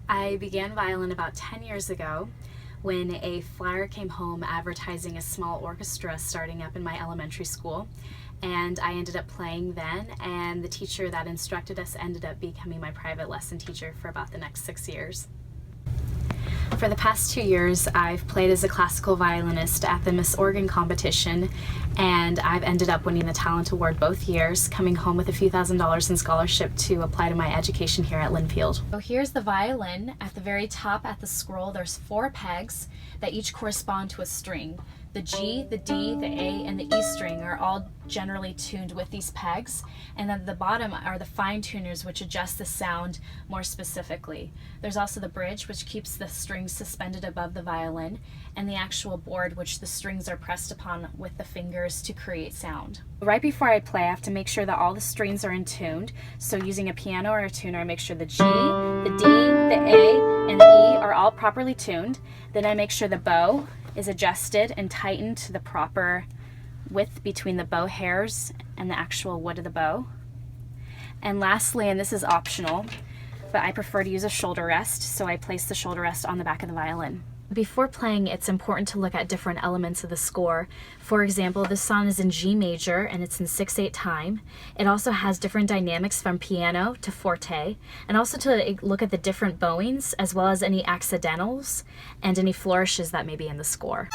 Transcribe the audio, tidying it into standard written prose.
I began violin about 10 years ago when a flyer came home advertising a small orchestra starting up in my elementary school. And I ended up playing then, and the teacher that instructed us ended up becoming my private lesson teacher for about the next 6 years. For the past 2 years, I've played as a classical violinist at the Miss Oregon competition, and I've ended up winning the Talent Award both years, coming home with a few $1,000s in scholarship to apply to my education here at Linfield. So here's the violin. At the very top at the scroll, there's 4 pegs that each correspond to a string. The G, the D, the A, and the E string are all generally tuned with these pegs, and then at the bottom are the fine tuners which adjust the sound more specifically. There's also the bridge, which keeps the strings suspended above the violin, and the actual board, which the strings are pressed upon with the fingers to create sound. Right before I play, I have to make sure that all the strings are in tuned. So using a piano or a tuner, I make sure the G, the D, the A, and the E are all properly tuned. Then I make sure the bow is adjusted and tightened to the proper width between the bow hairs and the actual wood of the bow. And lastly, and this is optional, but I prefer to use a shoulder rest, so I place the shoulder rest on the back of the violin. Before playing, it's important to look at different elements of the score. For example, this song is in G major and it's in 6/8 time. It also has different dynamics from piano to forte, and also to look at the different bowings as well as any accidentals and any flourishes that may be in the score.